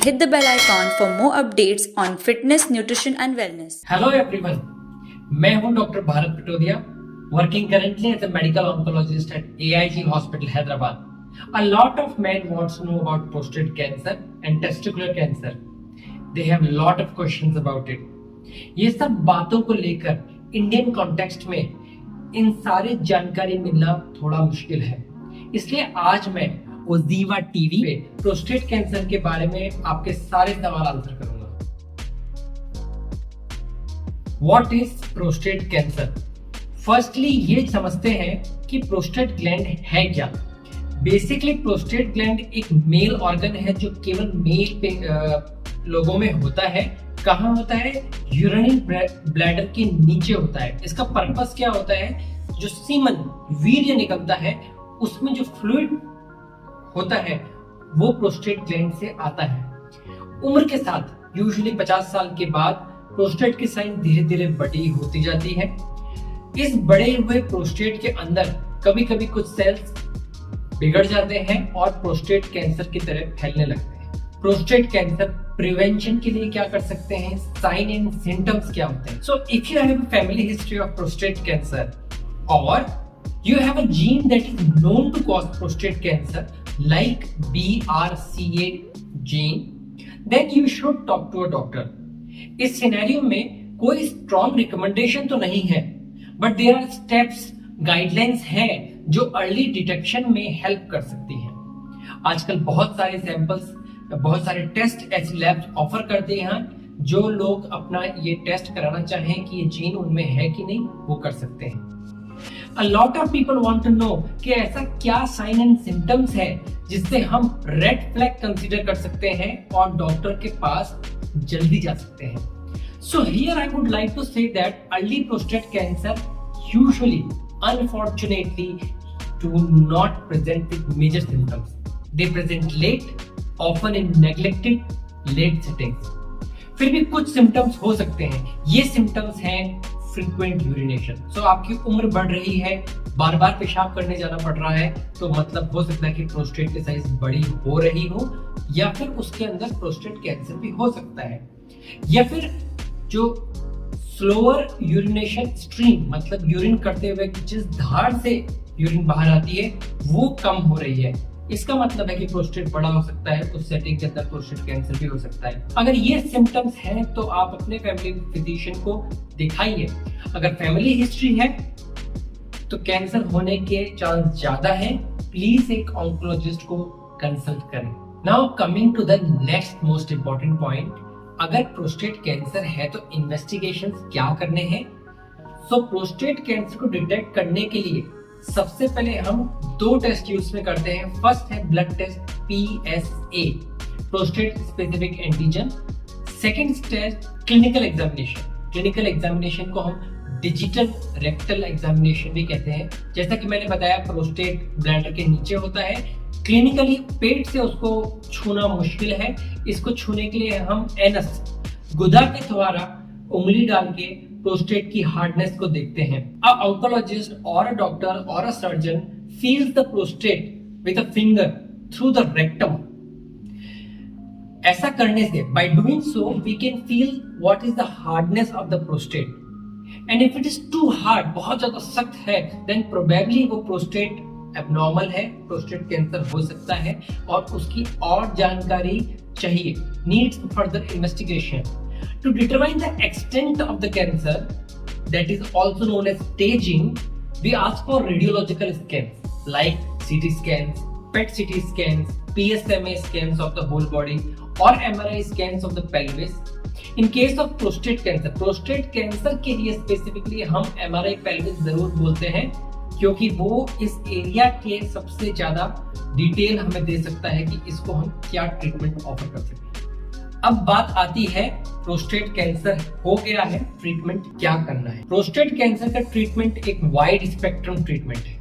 hit the bell icon for more updates on fitness, nutrition and wellness. Hello everyone, मैं हूं doctor Bharat Patodia, working currently as a medical oncologist at AIG Hospital, Hyderabad. A lot of men want to know about prostate cancer and testicular cancer. They have a lot of questions about it. ये सब बातों को लेकर Indian context में इन सारी जानकारी मिलना थोड़ा मुश्किल है, इसलिए आज मैं ओजीवा टीवी पे प्रोस्टेट कैंसर के बारे में आपके सारे सवाल आंसर करूंगा। What is prostate cancer? Firstly ये समझते हैं कि प्रोस्टेट ग्लैंड है क्या। बेसिकली प्रोस्टेट ग्लैंड एक मेल ऑर्गन है जो केवल मेल पे लोगों में होता है। कहाँ होता है? यूरिनरी ब्लैडर के नीचे होता है। इसका पर्पस क्या होता है? जो सीमन वीर्य निकलता है उसमें जो फ्लूइड होता है वो प्रोस्टेट ग्लैंड से आता है। उम्र के साथ यूजुअली 50 साल के बाद प्रोस्टेट की साइज धीरे धीरे बड़ी होती जाती है। इस बड़े हुए प्रोस्टेट के अंदर कभी कभी कुछ सेल्स बिगड़ जाते हैं और प्रोस्टेट कैंसर की तरह फैलने लगते हैं। प्रोस्टेट कैंसर प्रिवेंशन के लिए क्या कर सकते हैं? साइन एंड सिम्टम्स क्या होते हैं? So if you have a family history of prostate cancer और you have a gene that is known to cause prostate cancer like BRCA gene, then you should talk to a doctor. इस scenario में कोई strong recommendation तो नहीं है, but there are steps, guidelines हैं जो early detection में help कर सकती हैं। आजकल बहुत सारे सैंपल्स, बहुत सारे टेस्ट ऐसे लैब्स ऑफर करते हैं जो लोग अपना ये टेस्ट कराना चाहें कि ये जीन उनमें है कि नहीं, वो कर सकते हैं। A lot of people want to know कि ऐसा क्या साइन एंड सिम्टम्स है जिससे हम रेड फ्लैग कंसीडर कर सकते हैं और डॉक्टर के पास जल्दी जा सकते हैं। So here I would like to say that early prostate cancer usually, unfortunately, do not present with major symptoms. They present late, often in neglected late settings. फिर भी कुछ सिम्टम्स हो सकते हैं। ये सिम्टम्स हैं फ्रीक्वेंट यूरिनेशन। सो आपकी उम्र बढ़ रही है, बार बार पेशाब करने जाना पड़ रहा है, तो मतलब हो सकता है कि प्रोस्टेट की साइज बड़ी हो रही हो, या फिर उसके अंदर प्रोस्टेट कैंसर भी हो सकता है, या फिर जो स्लोअर यूरिनेशन स्ट्रीम, मतलब यूरिन करते हुए जिस धार से यूरिन बाहर आती है वो कम हो रही है। इसका मतलब है कि प्रोस्टेट बड़ा हो सकता है, उस सेटिंग के अंदर प्रोस्टेट कैंसर भी हो सकता है। अगर ये सिम्टम्स हैं तो आप अपने फैमिली फिजिशियन को दिखाइए। अगर फैमिली हिस्ट्री है तो कैंसर होने के चांस ज्यादा है, प्लीज एक ऑन्कोलॉजिस्ट को कंसल्ट करें। Now coming to the next most important point, अगर प्रोस्टेट कैंसर है तो इन्वेस्टिगेशंस क्या करने हैं? सो प्रोस्टेट कैंसर को डिटेक्ट करने के लिए सबसे पहले हम दो टेस्ट यूज में करते हैं। फर्स्ट है blood test PSA, prostate specific antigen. Second test clinical examination. Clinical examination को हम डिजिटल रेक्टल एग्जामिनेशन भी कहते हैं। जैसा कि मैंने बताया, प्रोस्टेट ब्लैडर के नीचे होता है। क्लिनिकली पेट से उसको छूना मुश्किल है। इसको छूने के लिए हम एनस, गुदा के द्वारा उंगली डाल के प्रोस्टेट की हार्डनेस को देखते हैं। अ ऑन्कोलॉजिस्ट और अ डॉक्टर और अ surgeon feels the prostate with a finger through the rectum. ऐसा करने से, by doing so, we can feel what is the hardness of the prostate. And if it is too hard, बहुत ज्यादा सख्त है, then probably वो prostate abnormal है, prostate cancer हो सकता है और उसकी और जानकारी चाहिए। Needs further investigation. To determine the extent of the cancer, that is also known as staging, we ask for radiological scans like CT scans, PET CT scans, PSMA scans of the whole body or MRI scans of the pelvis. In case of prostate cancer के लिए specifically हम MRI pelvis जरूर बोलते हैं, क्योंकि वो इस area के सबसे ज्यादा डिटेल हमें दे सकता है कि इसको हम क्या ट्रीटमेंट ऑफर कर सकते हैं। अब बात आती है प्रोस्टेट कैंसर हो गया है, ट्रीटमेंट क्या करना है। प्रोस्टेट कैंसर का ट्रीटमेंट एक वाइड स्पेक्ट्रम ट्रीटमेंट है।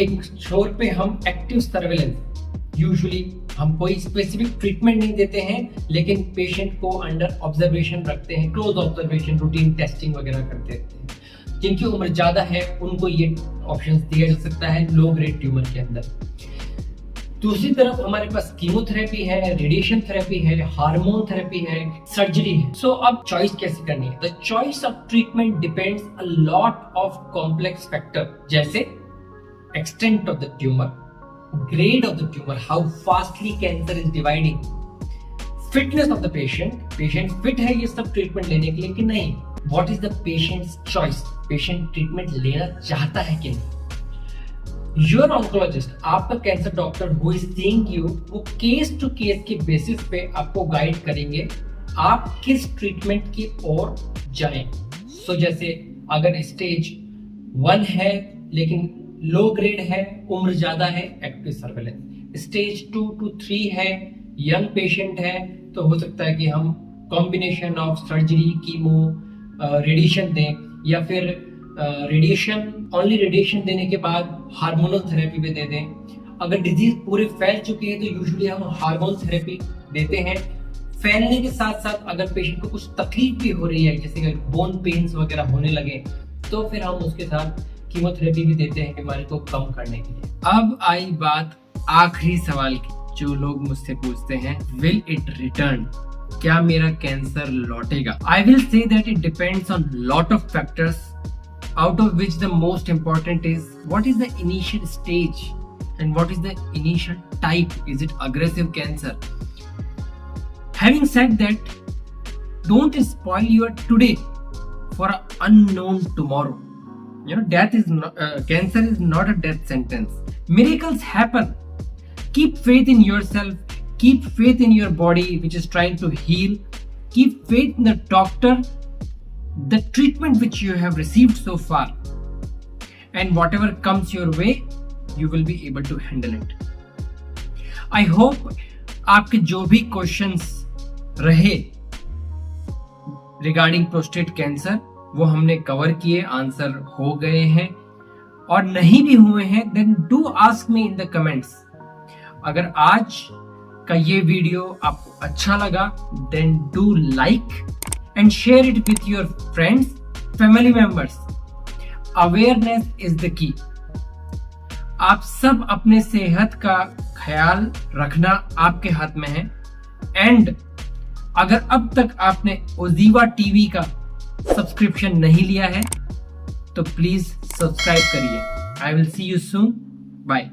एक छोर पे हम एक्टिव सर्वेलेंस, यूजुअली हम कोई स्पेसिफिक ट्रीटमेंट नहीं देते हैं, लेकिन पेशेंट को अंडर ऑब्जर्वेशन रखते हैं, क्लोज ऑब्जर्वेशन, रूटीन टेस्टिंग वगैरह करते रहते हैं। जिनकी उम्र ज्यादा है उनको ये ऑप्शन दिया जा सकता है लो ग्रेड ट्यूमर के अंदर। दूसरी तरफ हमारे पास कीमोथेरेपी है, रेडिएशन थेरेपी है, हार्मोन थेरेपी है, सर्जरी है। सो अब चॉइस कैसे करनी है? The choice of treatment depends a lot of complex factor, जैसे extent of the tumour, grade of the tumour, how fastly cancer is dividing, fitness of the patient, patient fit है ये सब treatment लेने के लिए कि नहीं, what is the patient's choice, patient treatment लेना चाहता है कि नहीं। योर ऑन्कोलॉजिस्ट, आपका cancer doctor who is seeing you, वो केस टू केस के बेसिस पे आपको गाइड करेंगे आप किस ट्रीटमेंट की ओर जाएं। सो जैसे अगर स्टेज 1 है लेकिन लो ग्रेड है, उम्र ज्यादा है, एक्टिव सर्वेलेंस। स्टेज 2 to 3 है, यंग पेशेंट है, तो हो सकता है कि हम combination of surgery, chemo, radiation दें, या फिर रेडिएशन देने के बाद हार्मोनल थेरेपी भी दे दें। अगर डिजीज पूरे फैल चुकी है तो यूजुअली हम हार्मोन थेरेपी देते हैं। फैलने के साथ साथ अगर पेशेंट को कुछ तकलीफ भी हो रही है, जैसे बोन पेन्स वगैरह होने लगे, तो फिर हम उसके साथ कीमोथेरेपी भी देते हैं बीमारी को कम करने के लिए। अब आई बात आखिरी सवाल की, जो लोग मुझसे पूछते हैं, विल इट रिटर्न, क्या मेरा कैंसर लौटेगा? I will say that it depends on lot of factors, out of which the most important is what is the initial stage and what is the initial type. Is it aggressive cancer? Having said that, don't spoil your today for an unknown tomorrow. You know, death is not, cancer is not a death sentence. Miracles happen. Keep faith in yourself, keep faith in your body which is trying to heal, keep faith in the doctor, the treatment which you have received so far, and whatever comes your way you will be able to handle it. I hope आपके जो भी questions रहे regarding prostate cancer वो हमने cover किए, answer हो गए हैं, और नहीं भी हुए हैं then do ask me in the comments. अगर आज का ये वीडियो आपको अच्छा लगा then do like and share it with your friends, family members. Awareness is the key. आप सब अपने सेहत का ख्याल रखना आपके हाथ में है, एंड अगर अब तक आपने ओजीवा टीवी का सब्सक्रिप्शन नहीं लिया है तो प्लीज सब्सक्राइब करिए। I will see you soon, bye.